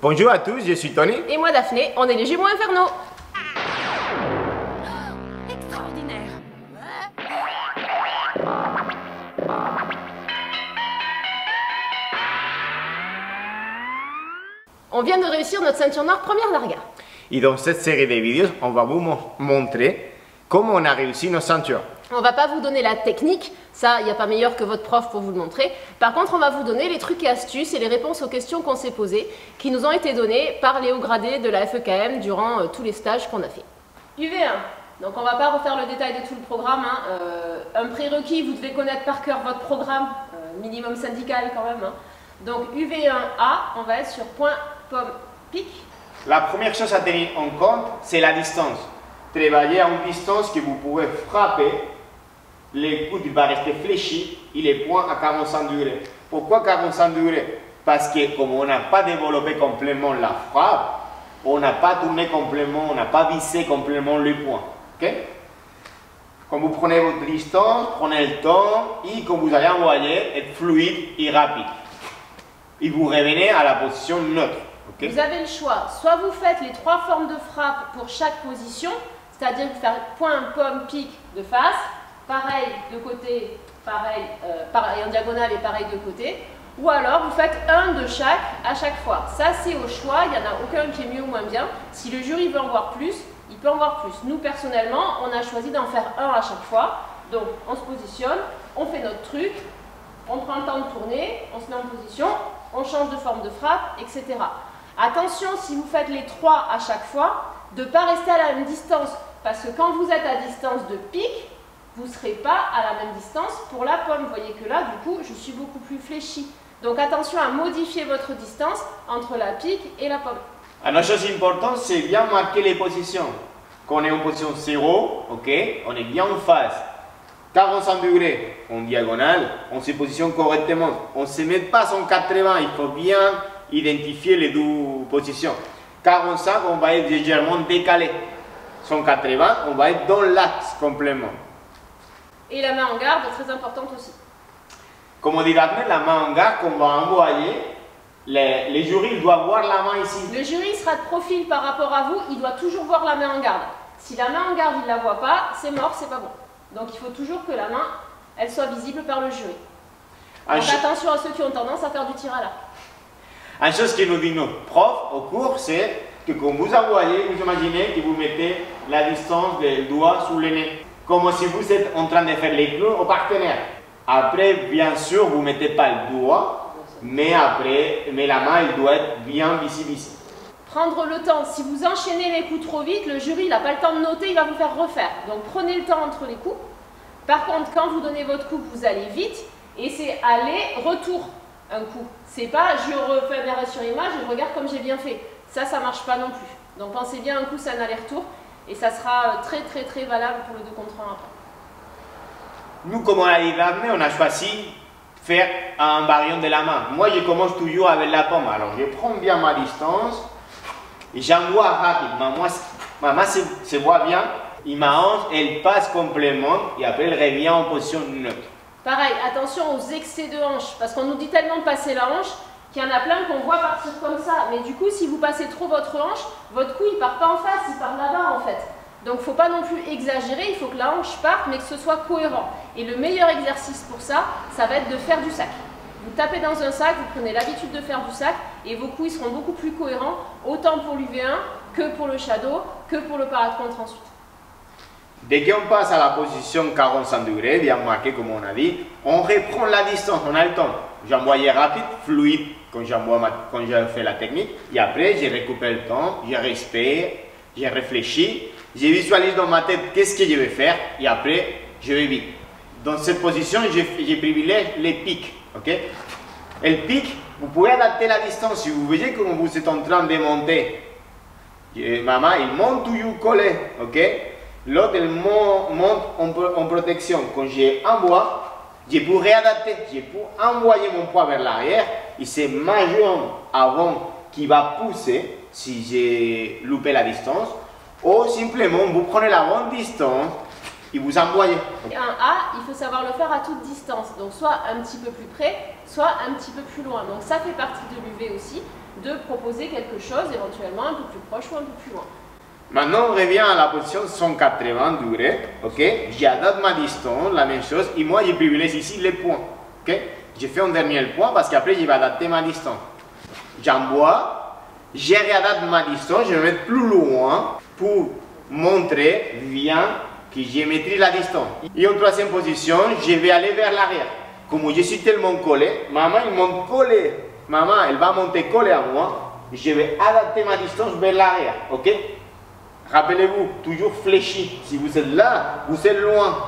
Bonjour à tous, je suis Tony. Et moi Daphné, on est les jumeaux infernaux. Extraordinaire. On vient de réussir notre ceinture noire première larga. Et dans cette série de vidéos, on va vous montrer comment on a réussi nos ceintures. On va pas vous donner la technique, ça, il n'y a pas meilleur que votre prof pour vous le montrer. Par contre, on va vous donner les trucs et astuces et les réponses aux questions qu'on s'est posées, qui nous ont été données par les hauts gradés de la FEKM durant tous les stages qu'on a fait. UV1, donc on va pas refaire le détail de tout le programme. Un prérequis, vous devez connaître par cœur votre programme, minimum syndical quand même. Donc UV1A, on va être sur point, pomme, pic. La première chose à tenir en compte, c'est la distance. Travailler à une distance que vous pouvez frapper. Les coudes vont rester fléchis et les points à 45 degrés. Pourquoi 45 degrés? Parce que comme on n'a pas développé complètement la frappe, on n'a pas tourné complètement, on n'a pas vissé complètement les points. Okay? Quand vous prenez votre distance, prenez le temps et quand vous allez envoyer, être fluide et rapide. Et vous revenez à la position neutre. Okay? Vous avez le choix, soit vous faites les 3 formes de frappe pour chaque position, c'est-à-dire vous faites point, pomme, pic de face, pareil de côté, pareil en diagonale et pareil de côté, ou alors vous faites un de chaque à chaque fois. Ça c'est au choix, il n'y en a aucun qui est mieux ou moins bien. Si le jury veut en voir plus, il peut en voir plus. Nous personnellement, on a choisi d'en faire un à chaque fois. Donc on se positionne, on fait notre truc, on prend le temps de tourner, on se met en position, on change de forme de frappe, etc. Attention, si vous faites les 3 à chaque fois, de ne pas rester à la même distance, parce que quand vous êtes à distance de pic, vous ne serez pas à la même distance pour la pomme. Vous voyez que là, du coup, je suis beaucoup plus fléchie. Donc attention à modifier votre distance entre la pique et la pomme. Une chose importante, c'est bien marquer les positions. Quand on est en position 0, okay, on est bien en face. 45 degrés en diagonale, on se positionne correctement. On ne se met pas en 80, il faut bien identifier les deux positions. 45, on va être légèrement décalé. 180, on va être dans l'axe complètement. Et la main en garde est très importante aussi. Comme dit Daphné, la main en garde qu'on va envoyer, les jurys doivent voir la main ici. Le jury sera de profil par rapport à vous, il doit toujours voir la main en garde. Si la main en garde, il ne la voit pas, c'est mort, c'est pas bon. Donc il faut toujours que la main, elle soit visible par le jury. Donc attention à ceux qui ont tendance à faire du tir à l'arc. Une chose que nous dit notre prof au cours, c'est que quand vous envoyez, vous imaginez que vous mettez la distance des doigts sous le nez. Comme si vous êtes en train de faire les clous au partenaire. Après, bien sûr, vous ne mettez pas le doigt, mais la main, elle doit être bien visible ici. Prendre le temps. Si vous enchaînez les coups trop vite, le jury n'a pas le temps de noter, il va vous faire refaire. Donc prenez le temps entre les coups. Par contre, quand vous donnez votre coup, vous allez vite et c'est aller-retour un coup. C'est pas je refais un arrêt sur image et je regarde comme j'ai bien fait. Ça ne marche pas non plus. Donc pensez bien, un coup, c'est un aller-retour. Et ça sera très valable pour le 2 contre 1 après. Nous, comme on a dit Daphné, on a choisi de faire un variant de la main. Moi, je commence toujours avec la pomme. Alors, je prends bien ma distance et j'envoie rapidement. Ma main se voit bien et ma hanche, elle passe complètement et après, elle revient en position neutre. Pareil, attention aux excès de hanche, parce qu'on nous dit tellement de passer la hanche qu'il y en a plein qu'on voit partir comme ça. Mais du coup, si vous passez trop votre hanche, votre coup, il part pas en face, il part là-bas en fait. Donc, il ne faut pas non plus exagérer, il faut que la hanche parte, mais que ce soit cohérent. Et le meilleur exercice pour ça, ça va être de faire du sac. Vous tapez dans un sac, vous prenez l'habitude de faire du sac, et vos coups, ils seront beaucoup plus cohérents, autant pour l'UV1 que pour le shadow, que pour le parade contre ensuite. Dès qu'on passe à la position 45 degrés, bien marqué comme on a dit, on reprend la distance, on a le temps. J'envoyais rapide, fluide, quand je fais la technique, et après, je récupère le temps, je respire, je réfléchis, je visualise dans ma tête qu'est-ce que je vais faire, et après, je vais vite. Dans cette position, je privilège les pics. Okay? Et le pic, vous pouvez adapter la distance. Si vous voyez que vous êtes en train de monter, ma main, il monte toujours collé. Okay? L'autre, elle monte en protection. Quand j'envoie, je peux réadapter. Je peux envoyer mon poids vers l'arrière. Et c'est ma jambe avant qui va pousser si j'ai loupé la distance. Ou simplement, vous prenez la bonne distance et vous envoyez. Et un A, il faut savoir le faire à toute distance, donc soit un petit peu plus près, soit un petit peu plus loin. Donc ça fait partie de l'UV aussi, de proposer quelque chose éventuellement un peu plus proche ou un peu plus loin. Maintenant, on revient à la position 180 degrés, ok? J'adapte ma distance, la même chose, et moi, je privilégie ici les points, ok? Je fais un dernier point parce qu'après, je vais adapter ma distance. J'envoie, je réadapte ma distance, je vais mettre plus loin pour montrer bien que je maîtrise la distance. Et en troisième position, je vais aller vers l'arrière. Comme je suis tellement collé, maman, il monte collé. Maman, elle va monter collée à moi. Je vais adapter ma distance vers l'arrière, ok? Rappelez-vous, toujours fléchi. Si vous êtes là, vous êtes loin.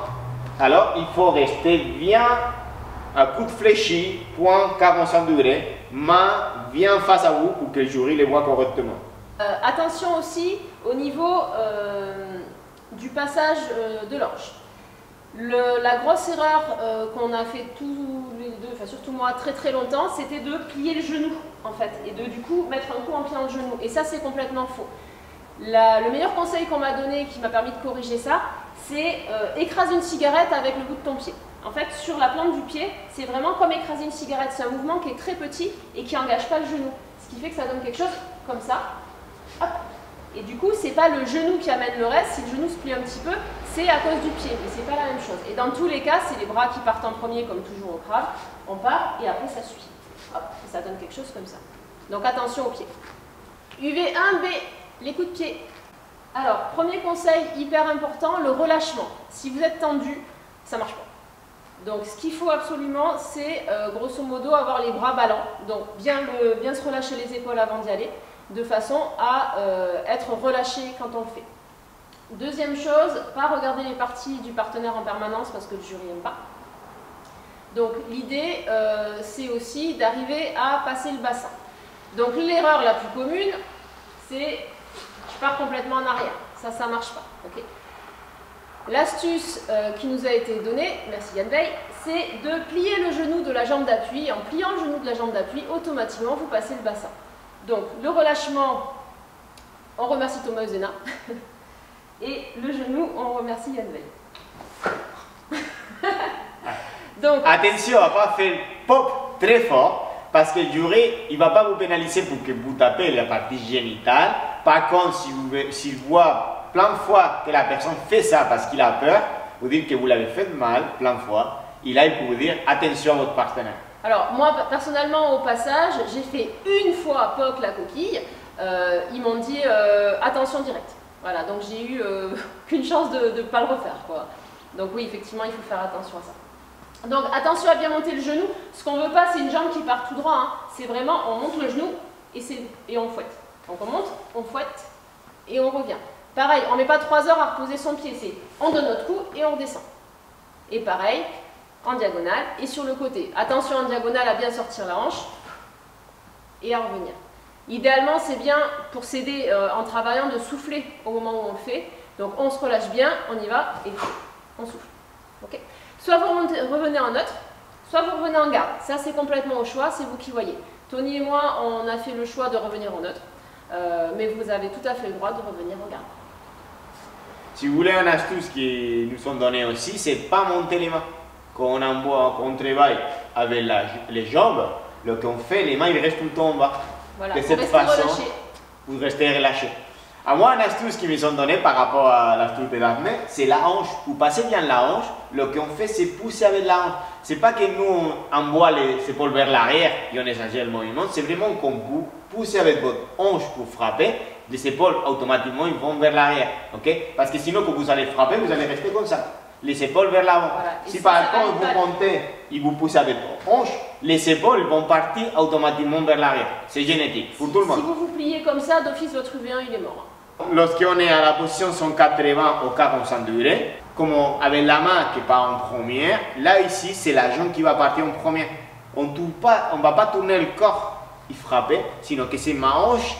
Alors, il faut rester bien à coup de fléchi, point 45 degrés, main bien face à vous pour que le jury les voit correctement. Attention aussi au niveau du passage de l'anche. La grosse erreur qu'on a fait tous les deux, enfin surtout moi très très longtemps, c'était de plier le genou en fait et de du coup mettre un coup en pliant le genou. Et ça c'est complètement faux. Le meilleur conseil qu'on m'a donné, qui m'a permis de corriger ça, c'est écraser une cigarette avec le bout de ton pied. En fait, sur la plante du pied, c'est vraiment comme écraser une cigarette. C'est un mouvement qui est très petit et qui n'engage pas le genou. Ce qui fait que ça donne quelque chose comme ça. Hop. Et du coup, c'est pas le genou qui amène le reste. Si le genou se plie un petit peu, c'est à cause du pied. Mais c'est pas la même chose. Et dans tous les cas, c'est les bras qui partent en premier, comme toujours au crâne. On part et après ça suit. Hop. Et ça donne quelque chose comme ça. Donc attention aux pieds. UV1B. Les coups de pied. Alors, premier conseil hyper important, le relâchement. Si vous êtes tendu, ça ne marche pas. Donc, ce qu'il faut absolument, c'est grosso modo avoir les bras ballants. Donc, bien se relâcher les épaules avant d'y aller, de façon à être relâché quand on le fait. Deuxième chose, pas regarder les parties du partenaire en permanence parce que le jury n'aime pas. Donc, l'idée, c'est aussi d'arriver à passer le bassin. Donc, l'erreur la plus commune, c'est je pars complètement en arrière. Ça marche pas. Okay. L'astuce qui nous a été donnée, merci Yann Veil, c'est de plier le genou de la jambe d'appui. En pliant le genou de la jambe d'appui, automatiquement, vous passez le bassin. Donc, le relâchement, on remercie Thomas Eusena. Et le genou, on remercie Yann Veil. Donc, attention à ne pas faire pop très fort. Parce que le jury, il ne va pas vous pénaliser pour que vous tapez la partie génitale. Par contre, s'il voit plein de fois que la personne fait ça parce qu'il a peur, vous dites que vous l'avez fait mal plein de fois, il a pour vous dire attention à votre partenaire. Alors, moi, personnellement, au passage, j'ai fait une fois POC la coquille. Ils m'ont dit attention direct. Voilà, donc j'ai eu qu'une chance de ne pas le refaire, quoi. Donc oui, effectivement, il faut faire attention à ça. Donc attention à bien monter le genou. Ce qu'on ne veut pas, c'est une jambe qui part tout droit. Hein. C'est vraiment, on monte le genou et on fouette. Donc on monte, on fouette et on revient. Pareil, on ne met pas 3 heures à reposer son pied. C'est on donne notre coup et on redescend. Et pareil, en diagonale et sur le côté. Attention en diagonale à bien sortir la hanche et à revenir. Idéalement, c'est bien pour s'aider en travaillant de souffler au moment où on le fait. Donc on se relâche bien, on y va et on souffle. Okay. Soit vous revenez en neutre, soit vous revenez en garde. Ça, c'est complètement au choix, c'est vous qui voyez. Tony et moi, on a fait le choix de revenir en neutre, mais vous avez tout à fait le droit de revenir en garde. Si vous voulez une astuce qui nous sont données aussi, c'est pas monter les mains. Quand on envoie, quand on travaille avec les jambes, le qu'on fait, les mains, ils restent tout le temps en bas. Voilà, de cette façon, vous restez relâché. À moi, une astuce qui me sont données par rapport à l'astuce de Daphné, c'est la hanche. Vous passez bien la hanche, le qu'on fait, c'est pousser avec la hanche. C'est pas que nous, on envoie les épaules vers l'arrière et on exagère le mouvement, c'est vraiment qu'on vous poussez avec votre hanche pour frapper, les épaules automatiquement ils vont vers l'arrière. Okay? Parce que sinon, quand vous allez frapper, vous allez rester comme ça. Les épaules vers l'avant. Voilà. Si par contre vous montez et vous poussez avec votre hanche, les épaules vont partir automatiquement vers l'arrière. C'est génétique pour tout le monde. Si vous vous pliez comme ça, d'office votre UV1 il est mort. Lorsqu'on est à la position 180 au 45 degrés, comme avec la main qui part en première, là ici c'est la jambe qui va partir en première. On ne va pas tourner le corps et frapper, sinon que c'est ma hanche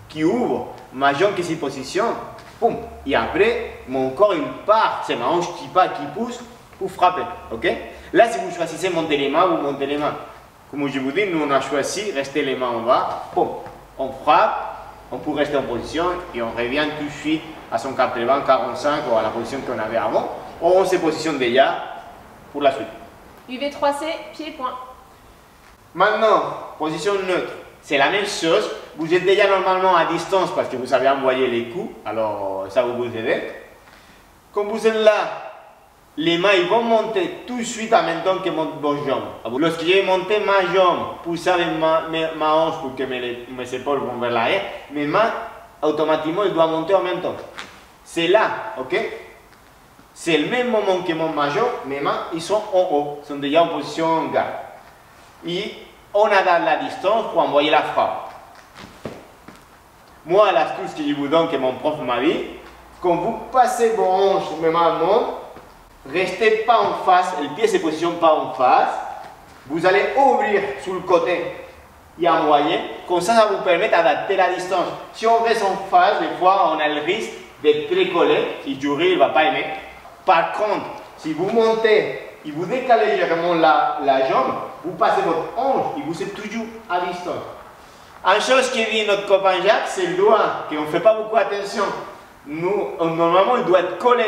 qui ouvre, ma jambe qui s'y positionne, boum, et après mon corps il part, c'est ma hanche qui part, qui pousse pour frapper. Okay? Là si vous choisissez monter les mains, vous montez les mains. Comme je vous dis, nous on a choisi rester les mains en bas, boum, on frappe. On peut rester en position et on revient tout de suite à son 80, 45 ou à la position qu'on avait avant. on se positionne déjà pour la suite. UV3C, pied, point. Maintenant, position neutre. C'est la même chose. Vous êtes déjà normalement à distance parce que vous avez envoyé les coups. Alors, ça va vous aider. Quand vous êtes là, les mains ils vont monter tout de suite en même temps que vos jambes. Lorsque j'ai monté ma jambe, poussé avec ma hanche pour que mes épaules vont vers l'arrière, mes mains, automatiquement, elles doivent monter en même temps. C'est là, ok? C'est le même moment que ma jambe, mes mains, ils sont en haut, ils sont déjà en position garde. Et on adapte la distance pour envoyer la frappe. Moi, l'astuce que je vous donne, que mon prof m'a dit, quand vous passez vos hanches, mes mains montent, restez pas en face, le pied ne se positionne pas en face. Vous allez ouvrir sur le côté et envoyer. Comme ça vous permet d'adapter la distance. Si on reste en face, des fois, on a le risque d'être très collé. Si le jury ne va pas aimer. Par contre, si vous montez et vous décalez légèrement la jambe, vous passez votre hanche et vous êtes toujours à distance. Une chose qui dit notre copain Jacques, c'est le doigt, qu'on ne fait pas beaucoup attention. Nous, normalement, il doit être collé.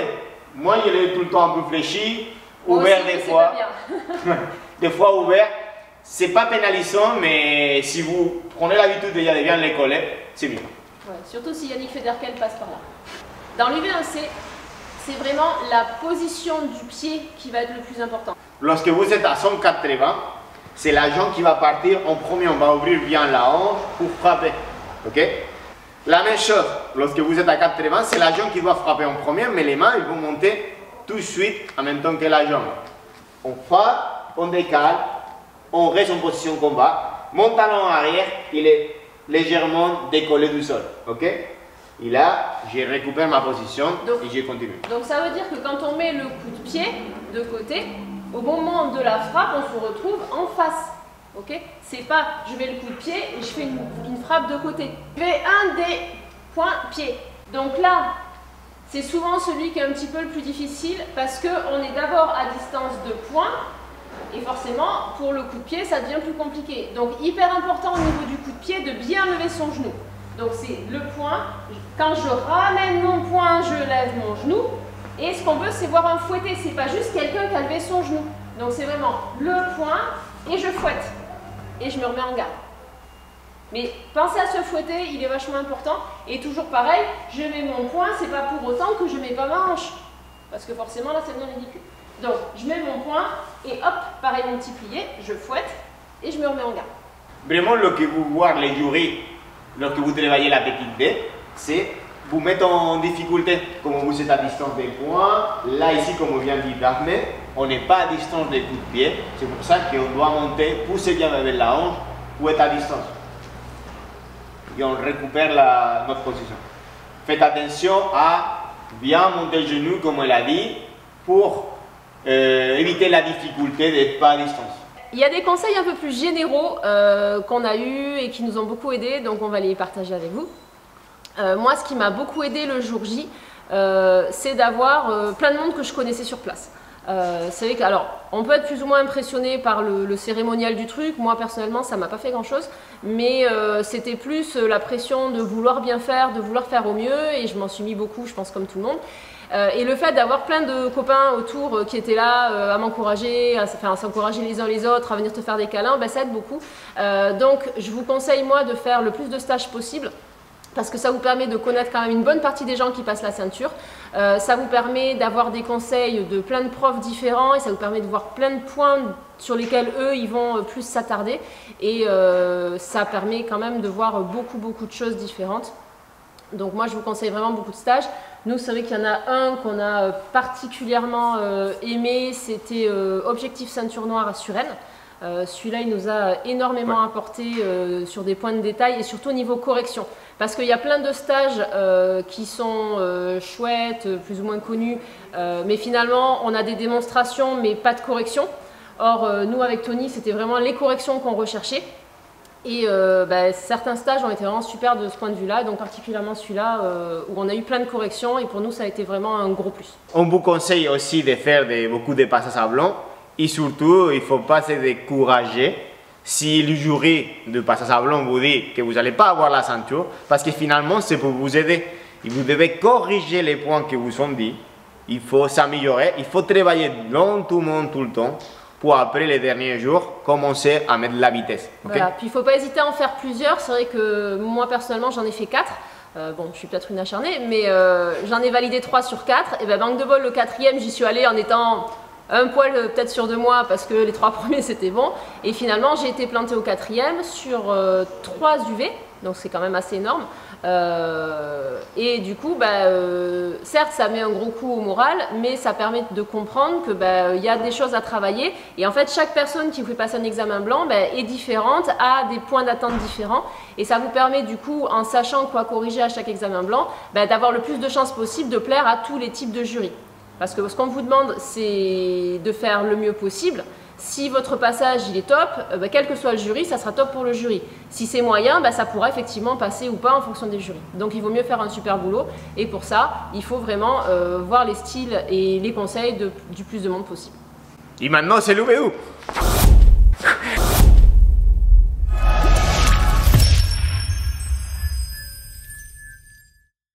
Moi, il est tout le temps un peu fléchi, ouvert aussi, des fois. Des fois ouvert. C'est pas pénalisant, mais si vous prenez l'habitude déjà de bien les coller, c'est mieux. Ouais, surtout si Yannick Federkel passe par là. Dans l'UV1C, c'est vraiment la position du pied qui va être le plus important. Lorsque vous êtes à 180, c'est la jambe qui va partir en premier. On va ouvrir bien la hanche pour frapper. Ok? La même chose, lorsque vous êtes à 80, c'est la jambe qui doit frapper en premier, mais les mains ils vont monter tout de suite en même temps que la jambe. On frappe, on décale, on reste en position combat. Mon talon arrière, il est légèrement décollé du sol. Ok? Et là, je récupère ma position et je continue. Donc ça veut dire que quand on met le coup de pied de côté, au moment de la frappe, on se retrouve en face. Ok? C'est pas je mets le coup de pied et je fais une frappe de côté. Je fais un des points pieds. Donc là, c'est souvent celui qui est un petit peu le plus difficile parce qu'on est d'abord à distance de points et forcément, pour le coup de pied, ça devient plus compliqué. Donc hyper important au niveau du coup de pied de bien lever son genou. Donc c'est le point. Quand je ramène mon point, je lève mon genou. Et ce qu'on veut, c'est voir un fouetté. C'est pas juste quelqu'un qui a levé son genou. Donc c'est vraiment le point et je fouette. Et je me remets en garde. Mais pensez à ce fouetter, il est vachement important. Et toujours pareil, je mets mon point, c'est pas pour autant que je mets pas ma hanche. Parce que forcément là, c'est bien ridicule. Donc je mets mon point et hop, pareil mon petit plié, je fouette et je me remets en garde. Vraiment, ce que vous voyez les jurys, lorsque vous travaillez la petite D, c'est vous mettre en difficulté. Comme vous êtes à distance des points, là ici, comme on vient de dire Daphné, on n'est pas à distance des coups de pied. C'est pour ça qu'on doit monter, pousser bien avec la hanche pour être à distance. Et on récupère notre position. Faites attention à bien monter le genou, comme elle a dit, pour éviter la difficulté d'être pas à distance. Il y a des conseils un peu plus généraux qu'on a eus et qui nous ont beaucoup aidés, donc on va les partager avec vous. Moi, ce qui m'a beaucoup aidé le jour J, c'est d'avoir plein de monde que je connaissais sur place. C'est vrai que, alors, on peut être plus ou moins impressionné par le cérémonial du truc. Moi, personnellement, ça m'a pas fait grand-chose. Mais c'était plus la pression de vouloir bien faire, de vouloir faire au mieux. Et je m'en suis mis beaucoup, je pense, comme tout le monde. Et le fait d'avoir plein de copains autour qui étaient là à m'encourager, à s'encourager les uns les autres, à venir te faire des câlins, ça aide beaucoup. Donc, je vous conseille, moi, de faire le plus de stages possible. Parce que ça vous permet de connaître quand même une bonne partie des gens qui passent la ceinture. Ça vous permet d'avoir des conseils de plein de profs différents et ça vous permet de voir plein de points sur lesquels eux, ils vont plus s'attarder. Et ça permet quand même de voir beaucoup de choses différentes. Donc moi, je vous conseille vraiment beaucoup de stages. Nous, c'est vrai qu'il y en a un qu'on a particulièrement aimé, c'était Objectif Ceinture Noire à Suresnes. Celui-là, il nous a énormément apporté sur des points de détail et surtout au niveau correction. Parce qu'il y a plein de stages qui sont chouettes, plus ou moins connus, mais finalement, on a des démonstrations, mais pas de correction. Or, nous, avec Tony, c'était vraiment les corrections qu'on recherchait. Et certains stages ont été vraiment super de ce point de vue-là, donc particulièrement celui-là où on a eu plein de corrections et pour nous, ça a été vraiment un gros plus. On vous conseille aussi de faire beaucoup de passages à blanc. Et surtout, il ne faut pas se décourager si le jury de passage à blanc vous dit que vous n'allez pas avoir la ceinture, parce que finalement, c'est pour vous aider. Et vous devez corriger les points que vous sont dit il faut s'améliorer, il faut travailler lentement tout le temps pour après les derniers jours commencer à mettre de la vitesse. Okay? Voilà. Puis il ne faut pas hésiter à en faire plusieurs. C'est vrai que moi personnellement j'en ai fait 4. Bon, je suis peut-être une acharnée, mais j'en ai validé 3 sur 4. Et ben manque de bol, le 4e, j'y suis allée en étant un poil peut-être sûr de moi parce que les 3 premiers c'était bon. Et finalement j'ai été plantée au 4e sur 3 UV, donc c'est quand même assez énorme. Et du coup, certes, ça met un gros coup au moral, mais ça permet de comprendre que y a des choses à travailler. Et en fait, chaque personne qui vous fait passer un examen blanc est différente, a des points d'attente différents. Et ça vous permet du coup, en sachant quoi corriger à chaque examen blanc, d'avoir le plus de chances possible de plaire à tous les types de jurys. Parce que ce qu'on vous demande, c'est de faire le mieux possible. Si votre passage il est top, quel que soit le jury, ça sera top pour le jury. Si c'est moyen, ça pourra effectivement passer ou pas en fonction des jurys. Donc il vaut mieux faire un super boulot. Et pour ça, il faut vraiment voir les styles et les conseils du plus de monde possible. Et maintenant, c'est l'UVU.